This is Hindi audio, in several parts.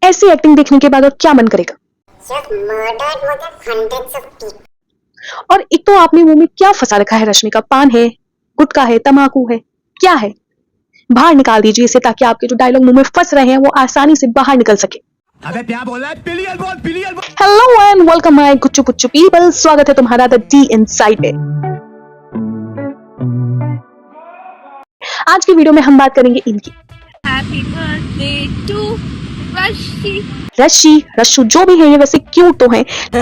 ऐसी एक्टिंग देखने के बाद और क्या मन करेगा। और एक तो आपने मुंह में क्या फंसा रखा है रश्मिका, पान है, गुटखा है, तम्बाकू है, क्या है? बाहर निकाल दीजिए इसे ताकि आपके जो डायलॉग मुंह में फंस रहे हैं वो आसानी से बाहर निकल सके। अबे क्या बोल रहा है? पिलियन बोल, पिलियन बोल। हेलो एंड वेलकम माय गुच्चू गुच्चू पीपल, स्वागत है तुम्हारा द डी इनसाइड पे। आज की वीडियो में हम बात करेंगे इनकी हैप्पी बर्थडे टू रशी। रशी, रशु जो भी है ये वैसे क्यूट तो हैं। No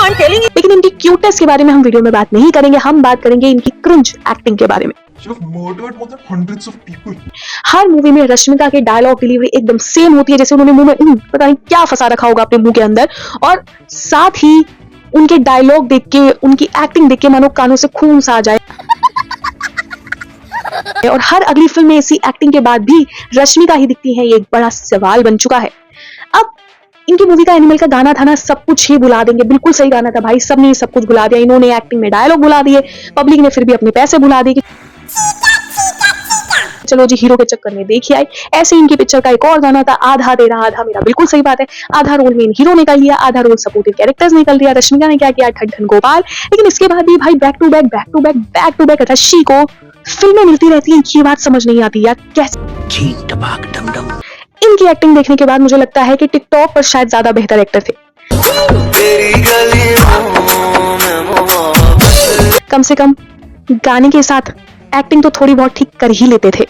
I am telling you, लेकिन इनकी क्यूटनेस के बारे में हम वीडियो में बात नहीं करेंगे। हम बात करेंगे इनकी क्रिंज एक्टिंग के बारे में। हर मूवी में रश्मिका के डायलॉग डिलीवरी एकदम सेम होती है, जैसे उन्होंने मुंह में पता नहीं क्या फंसा रखा होगा अपने मुंह के अंदर, और साथ ही उनके डायलॉग देख के, उनकी एक्टिंग देख के मानो कानों से खून सा आ जाए। और हर अगली फिल्म में ऐसी एक्टिंग के बाद भी रश्मिका ही दिखती है, ये एक बड़ा सवाल बन चुका है। अब इनकी मूवी का एनिमल का गाना था ना, सब कुछ ही भुला देंगे, बिल्कुल सही गाना था भाई, सबने सब कुछ भुला दिया। इन्होंने एक्टिंग में डायलॉग भुला दिए, पब्लिक ने फिर भी अपने पैसे भुला दिए। चलो जी, हीरो के चक्कर में देखिए आई। ऐसे इनकी पिक्चर का एक और गाना था, आधा तेरा आधा मेरा, बिल्कुल सही बात है। आधा रोल मेन हीरो ने कर लिया, आधा रोल सपोर्टिव कैरेक्टर्स ने कर लिया। रश्मिका ने क्या किया, ठन गोपाल। लेकिन इसके बाद भी भाई बैक टू बैक रशी को फिल्में मिलती रहती हैं, ये बात समझ नहीं आती यार कैसे। इनकी एक्टिंग देखने के बाद मुझे लगता है कि टिकटॉक पर शायद ज्यादा बेहतर एक्टर थे। कम से कम गाने के साथ एक्टिंग तो थोड़ी बहुत ठीक कर ही लेते थे।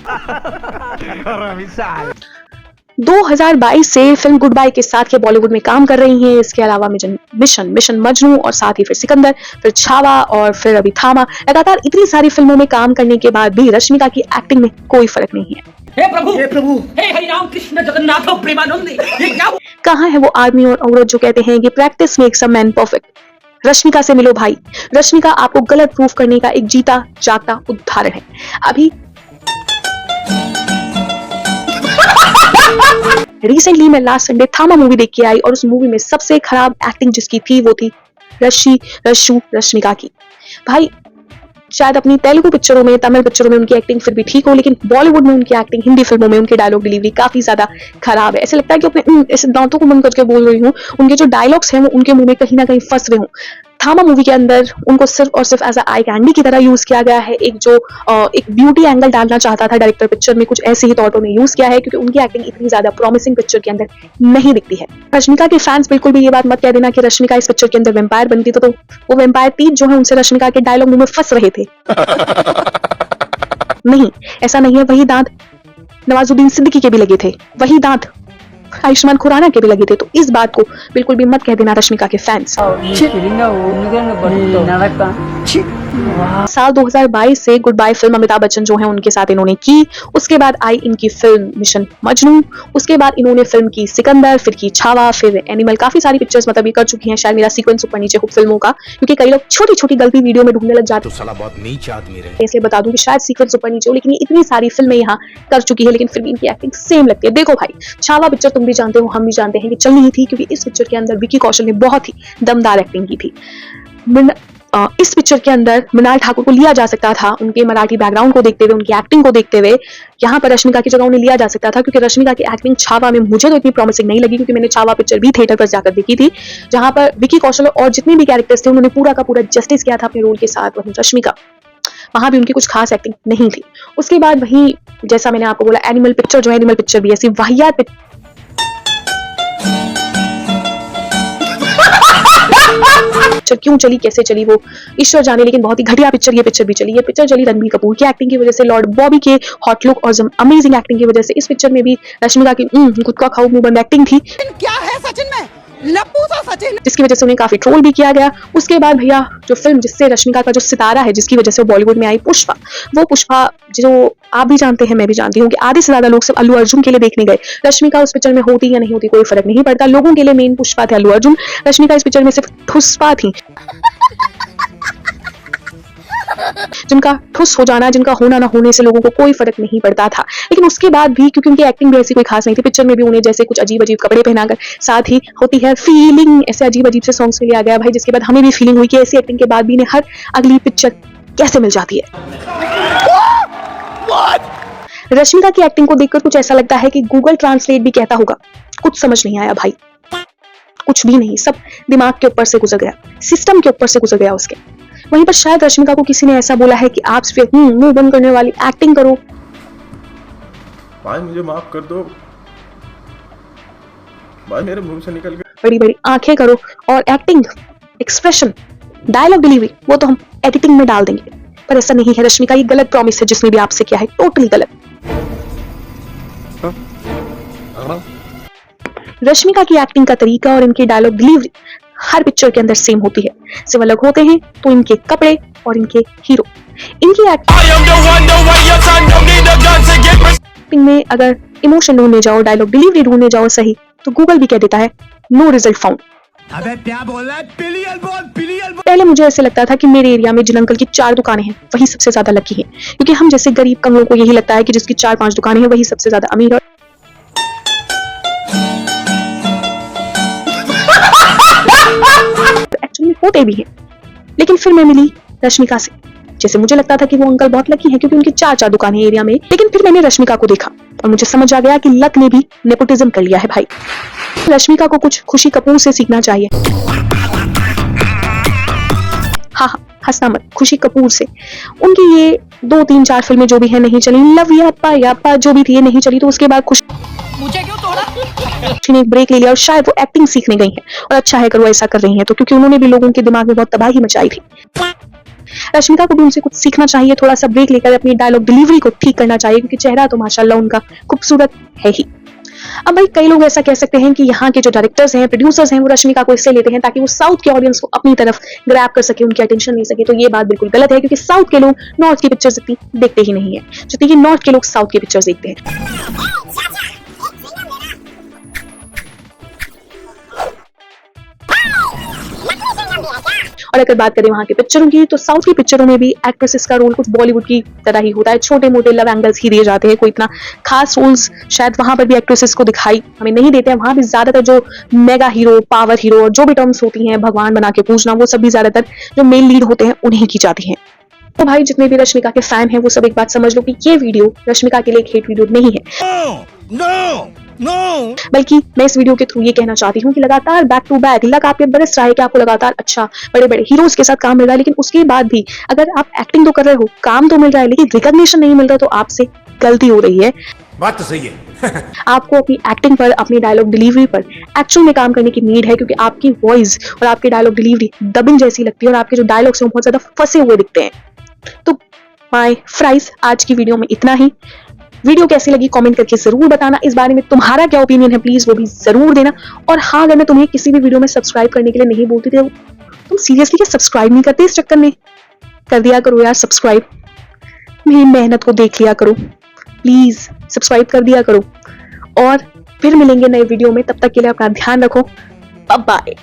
2022 से फिल्म गुड बाय के साथ ये बॉलीवुड में काम कर रही हैं। इसके अलावा मिशन मजनू, और साथ ही फिर सिकंदर, फिर छावा, और फिर अभी थामा। लगातार इतनी सारी फिल्मों में काम करने के बाद भी रश्मिका की एक्टिंग में कोई फर्क नहीं है। हे प्रभु, हे हरि राम कृष्ण जगन्नाथ प्रेमानंद, ये क्या? कहाँ है वो आदमी और औरत जो कहते हैं कि practice makes a man perfect. Rashmika से मिलो भाई। रश्मिका आपको गलत प्रूफ करने का एक जीता जागता उदाहरण है। अभी रिसेंटली मैं लास्ट संडे थामा मूवी देख के आई, और उस मूवी में सबसे खराब एक्टिंग जिसकी थी वो थी रश्मिका की। भाई शायद अपनी तेलुगु पिक्चरों में, तमिल पिक्चरों में उनकी एक्टिंग फिर भी ठीक हो, लेकिन बॉलीवुड में उनकी एक्टिंग, हिंदी फिल्मों में उनकी डायलॉग डिलीवरी काफी ज्यादा खराब है। ऐसे लगता है कि अपने ऐसे दांतों को बंद करके बोल रही हूँ, उनके जो डायलॉग्स हैं वो उनके मुंह में कहीं ना कहीं फंस रहे हूँ। थामा मूवी के अंदर उनको सिर्फ और सिर्फ एज अ आई कैंडी की तरह यूज किया गया है। एक ब्यूटी एंगल डालना चाहता था डायरेक्टर पिक्चर में, कुछ ऐसे ही थॉटों ने यूज किया है, क्योंकि उनकी एक्टिंग इतनी ज्यादा प्रॉमिसिंग पिक्चर के अंदर नहीं दिखती है। रश्मिका के फैंस बिल्कुल भी ये बात मत कह देना कि रश्मिका इस पिक्चर के अंदर वेम्पायर बनती, तो वो वेम्पायर तीन जो है उनसे रश्मिका के डायलॉग मुंह में फंस रहे थे। नहीं, ऐसा नहीं है। वही दांत नवाजुद्दीन सिद्दीकी के भी लगे थे, वही दांत आयुष्मान खुराना के भी लगे थे। तो इस बात को बिल्कुल भी मत कह देना रश्मिका के फैंस। साल 2022 से good bye film Amitabh Bachchan जो है उनके साथ इन्होंने की। उसके बाद आई इनकी फिल्म मिशन मजनू, उसके बाद इन्होंने फिल्म की सिकंदर, फिर की छावा, फिर एनिमल। काफी सारी पिक्चर्स मतलब ये कर चुकी हैं। शायद मेरा सीक्वेंस ऊपर नीचे हो फिल्मों का, क्योंकि कई लोग छोटी छोटी गलती वीडियो में ढूंढने लग जाते हैं। बहुत नीच आदमी रहे, इसलिए बता दूं कि शायद सीक्वेंस ऊपर नीचे हो, लेकिन ये इतनी सारी फिल्में यहाँ कर चुकी है, लेकिन फिर भी इनकी एक्टिंग सेम लगती है। देखो भाई, छावा पिक्चर तुम भी जानते हो, हम भी जानते हैं कि चलनी ही थी, क्योंकि इस पिक्चर के अंदर विकी कौशल ने बहुत ही दमदार एक्टिंग की थी। इस पिक्चर के अंदर मृणाल ठाकुर को लिया जा सकता था, उनके मराठी बैकग्राउंड को देखते हुए, उनकी एक्टिंग को देखते हुए। यहाँ पर रश्मिका की जगह उन्हें लिया जा सकता था, क्योंकि रश्मिका की एक्टिंग छावा में मुझे तो इतनी प्रॉमिसिंग नहीं लगी, क्योंकि मैंने छावा पिक्चर भी थिएटर पर जाकर देखी थी, जहां पर विकी कौशल और जितने भी कैरेक्टर्स थे उन्होंने पूरा का पूरा जस्टिस किया था अपने रोल के साथ। वहीं रश्मिका, वहां भी उनकी कुछ खास एक्टिंग नहीं थी। उसके बाद वहीं जैसा मैंने आपको बोला, एनिमल पिक्चर जो है, एनिमल पिक्चर भी ऐसी वाहियात पिक्चर क्यों चली, कैसे चली, वो ईश्वर जाने, लेकिन बहुत ही घटिया पिक्चर ये पिक्चर भी चली। ये पिक्चर चली रणबीर कपूर की एक्टिंग की वजह से, लॉर्ड बॉबी के हॉट लुक और अमेजिंग एक्टिंग की वजह से। इस पिक्चर में भी रश्मिका की गुटखा खाऊ मुंह बंद एक्टिंग थी। क्या है सचिन में लप्पू सा सचिन, जिसकी वजह से उन्हें काफी ट्रोल भी किया गया। उसके बाद भैया जो फिल्म जिससे रश्मिका का जो सितारा है, जिसकी वजह से बॉलीवुड में आई, पुष्पा, वो पुष्पा जो आप भी जानते हैं, मैं भी जानती हूँ कि आधे से ज्यादा लोग सिर्फ अल्लू अर्जुन के लिए देखने गए। रश्मिका उस पिक्चर में होती या नहीं होती कोई फर्क नहीं पड़ता, लोगों के लिए मेन पुष्पा थे अल्लू अर्जुन। रश्मिका इस पिक्चर में सिर्फ ठुस्पा थी, जिनका ठुस हो जाना, जिनका होना ना होने से लोगों को कोई फर्क नहीं पड़ता था। लेकिन उसके बाद भी, क्योंकि उनकी एक्टिंग भी ऐसी कोई खास नहीं थी, पिक्चर में भी उन्हें जैसे कुछ अजीब अजीब कपड़े पहनाकर, साथ ही होती है फीलिंग, ऐसे अजीब अजीब से सॉन्ग्स में लिया गया भाई, जिसके बाद हमें भी फीलिंग हुई कि ऐसी एक्टिंग के बाद भी इन्हें हर अगली पिक्चर कैसे मिल जाती है। रश्मिका की एक्टिंग को देखकर कुछ ऐसा लगता है कि गूगल ट्रांसलेट भी कहता होगा कुछ समझ नहीं आया भाई, कुछ भी नहीं, सब दिमाग के ऊपर से गुजर गया, सिस्टम के ऊपर से गुजर गया उसके। वहीं पर शायद रश्मिका को किसी ने ऐसा बोला है कि आप सिर्फ मुंह बंद करने वाली एक्टिंग करो। भाई मुझे माफ कर दो भाई, मेरे मुंह से निकल गया। बड़ी बड़ी आंखें करो और एक्टिंग, एक्सप्रेशन, डायलॉग डिलीवरी वो तो हम एडिटिंग में डाल देंगे, पर ऐसा नहीं है रश्मिका, ये गलत प्रॉमिस है जिसने भी आपसे किया है, टोटली गलत। रश्मिका की एक्टिंग का तरीका और इनकी डायलॉग डिलीवरी हर पिक्चर के अंदर सेम होती है, सिर्फ अलग होते हैं तो इनके कपड़े और इनके हीरो। इनकी एक्टिंग में अगर इमोशन ढूंढने जाओ, डायलॉग डिलीवरी ढूंढने जाओ सही, तो गूगल भी कह देता है नो रिजल्ट फाउंड। अबे क्या बोल रहा है? पिलियन बोल, पिलियन बोल। पहले मुझे ऐसे लगता था कि मेरे एरिया में जिन अंकल की 4 दुकानें हैं वही सबसे ज्यादा लकी हैं, क्योंकि हम जैसे गरीब कम लोगों को यही लगता है कि जिसकी 4-5 दुकानें हैं वही सबसे ज्यादा अमीर है। एक्चुअली होते भी हैं, लेकिन फिर मैं मिली रश्मिका से। जैसे मुझे लगता था कि वो अंकल बहुत लकी हैं क्योंकि उनकी 4 दुकानें एरिया में, लेकिन फिर मैंने रश्मिका को देखा और मुझे समझ आ गया कि लक ने भी नेपोटिज्म कर लिया है भाई। रश्मिका को कुछ खुशी कपूर से सीखना चाहिए। हाँ, हंसना मत, खुशी कपूर से। उनकी ये 2-3-4 फिल्में जो भी है नहीं चली, लव याप्पा जो भी थी ये नहीं चली, तो उसके बाद खुशी मुझे क्यों तोड़ा? ने एक ब्रेक ले लिया और शायद वो एक्टिंग सीखने गई हैं, और अच्छा है अगर वो ऐसा कर रही हैं तो, क्योंकि उन्होंने भी लोगों के दिमाग में बहुत तबाही मचाई थी। रश्मिका को भी उनसे कुछ सीखना चाहिए, थोड़ा सा ब्रेक लेकर अपनी डायलॉग डिलीवरी को ठीक करना चाहिए, क्योंकि चेहरा तो माशाल्लाह उनका खूबसूरत है ही। अब भाई कई लोग ऐसा कह सकते हैं कि यहाँ के जो डायरेक्टर्स हैं, प्रोड्यूसर्स हैं, वो रश्मिका को इससे लेते हैं ताकि वो साउथ के ऑडियंस को अपनी तरफ ग्रैब कर सके, उनकी अटेंशन ले सके। तो ये बात बिल्कुल गलत है, क्योंकि साउथ के लोग नॉर्थ की पिक्चर्स इतनी देखते ही नहीं है जितनी कि नॉर्थ के लोग साउथ की पिक्चर्स देखते हैं। और अगर बात करें वहाँ के पिक्चरों की, तो साउथ की पिक्चरों में भी एक्ट्रेसेस का रोल कुछ बॉलीवुड की तरह ही होता है, छोटे मोटे लव एंगल्स ही दिए जाते हैं, कोई इतना खास रोल्स शायद वहां पर भी एक्ट्रेसेस को दिखाई हमें नहीं देते हैं। वहां भी ज्यादातर जो मेगा हीरो, पावर हीरो और जो भी टर्म्स होती हैं, भगवान बना के पूजना, वो सब भी ज्यादातर जो मेन लीड होते हैं उन्हें की जाती है। तो भाई जितने भी रश्मिका के फैन हैं वो सब एक बात समझ लो कि ये वीडियो रश्मिका के लिए एक हेट वीडियो नहीं है, बल्कि मैं इस वीडियो के थ्रू ये कहना चाहती हूँ कि लगातार बैक टू बैक लक आपके बरस रहा है कि आपको लगातार अच्छा बड़े बड़े हीरोज के साथ काम मिल रहा है, लेकिन उसके बाद भी अगर आप एक्टिंग तो कर रहे हो, काम तो मिल रहा है, लेकिन रिकॉग्निशन नहीं मिल रहा, तो आपसे गलती हो रही है। बात तो सही है। आपको अपनी एक्टिंग पर, अपनी डायलॉग डिलीवरी पर एक्चुअल में काम करने की नीड है, क्योंकि आपकी वॉइस और आपकी डायलॉग डिलीवरी डबिंग जैसी लगती है और आपके जो डायलॉग्स हैं बहुत ज्यादा फंसे हुए दिखते हैं। तो माय फ्राइज, आज की वीडियो में इतना ही। वीडियो कैसी लगी कमेंट करके जरूर बताना, इस बारे में तुम्हारा क्या ओपिनियन है प्लीज वो भी जरूर देना। और हाँ, अगर मैं तुम्हें किसी भी वीडियो में सब्सक्राइब करने के लिए नहीं बोलती थी, तुम सीरियसली क्या सब्सक्राइब नहीं करते? इस चक्कर में कर दिया करो यार सब्सक्राइब, मेरी मेहनत को देख लिया करो, प्लीज सब्सक्राइब कर दिया करो। और फिर मिलेंगे नए वीडियो में, तब तक के लिए अपना ध्यान रखो, बाय बाय।